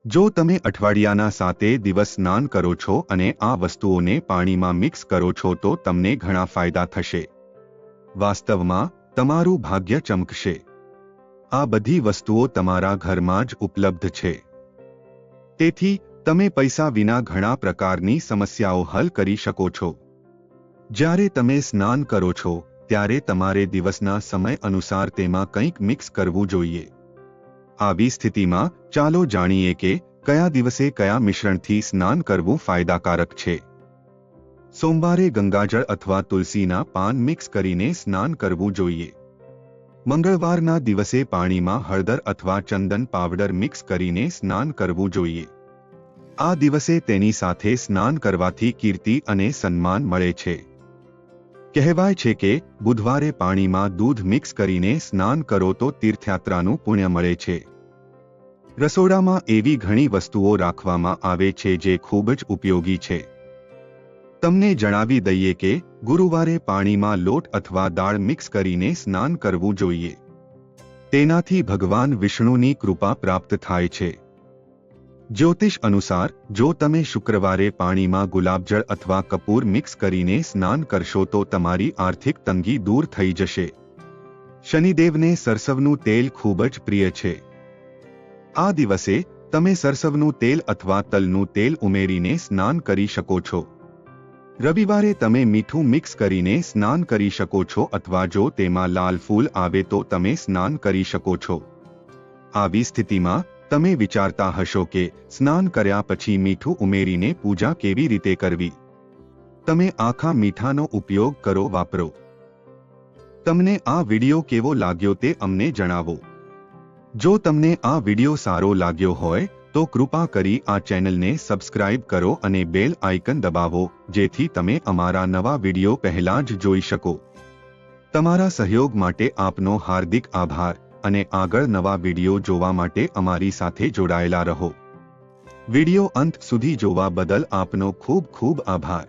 જો તમે અઠવાડિયાના 7 દિવસ સ્નાન કરો છો અને આ વસ્તુઓને પાણીમાં મિક્સ કરો છો તો તમને ઘણા ફાયદા થશે. વાસ્તવમાં તમારું ભાગ્ય ચમકશે. આ બધી વસ્તુઓ તમારા ઘરમાં જ ઉપલબ્ધ છે. તેથી તમે પૈસા વિના ઘણા પ્રકારની સમસ્યાઓ હલ કરી શકો છો. જ્યારે તમે સ્નાન કરો છો ત્યારે તમારે દિવસના સમય અનુસાર તેમાં કંઈક મિક્સ કરવું જોઈએ. આવી સ્થિતિમાં ચાલો જાણીએ કે કયા દિવસે કયા મિશ્રણથી સ્નાન કરવું ફાયદાકારક છે. સોમવારે ગંગાજળ અથવા તુલસીના પાન મિક્સ કરીને સ્નાન કરવું જોઈએ. મંગળવારના દિવસે પાણીમાં હળદર અથવા ચંદન પાવડર મિક્સ કરીને સ્નાન કરવું જોઈએ. આ દિવસે તેની સાથે સ્નાન કરવાથી કીર્તિ અને સન્માન મળે છે. કહેવાય છે કે બુધવારે પાણીમાં દૂધ મિક્સ કરીને સ્નાન કરો તો તીર્થયાત્રાનું પુણ્ય મળે છે. રસોડામાં એવી ઘણી વસ્તુઓ રાખવામાં આવે છે જે ખૂબ જ ઉપયોગી છે. તમને જણાવી દઈએ કે ગુરુવારે પાણીમાં લોટ અથવા દાળ મિક્સ કરીને સ્નાન કરવું જોઈએ. તેનાથી ભગવાન વિષ્ણુની કૃપા પ્રાપ્ત થાય છે. જ્યોતિષ અનુસાર જો તમે શુક્રવારે પાણીમાં ગુલાબજળ અથવા કપૂર મિક્સ કરીને સ્નાન કરશો તો તમારી આર્થિક તંગી દૂર થઈ જશે. શનિદેવને સરસવનું તેલ ખૂબ જ પ્રિય છે. આ દિવસે તમે સરસવનું તેલ અથવા તલનું તેલ ઉમેરીને સ્નાન કરી શકો છો. રવિવારે તમે મીઠું મિક્સ કરીને સ્નાન કરી શકો છો અથવા જો તેમાં લાલ ફૂલ આવે તો તમે સ્નાન કરી શકો છો. આવી સ્થિતિમાં તમે વિચારતા હશો કે સ્નાન કર્યા પછી મીઠું ઉમેરીને પૂજા કેવી રીતે કરવી. તમે આખા મીઠાનો ઉપયોગ કરો, વાપરો. તમને આ વિડિયો કેવો લાગ્યો તે અમને જણાવો. જો તમને આ વિડિયો સારો લાગ્યો હોય તો કૃપા કરી આ ચેનલને સબસ્ક્રાઇબ કરો અને બેલ આઇકન દબાવો જેથી તમે અમારા નવા વિડિયો પહેલા જ જોઈ શકો. તમારા સહયોગ માટે આપનો હાર્દિક આભાર અને આગળ નવા વિડિયો જોવા માટે અમારી સાથે જોડાયેલા રહો. વિડિયો અંત સુધી જોવા બદલ આપનો ખૂબ ખૂબ આભાર.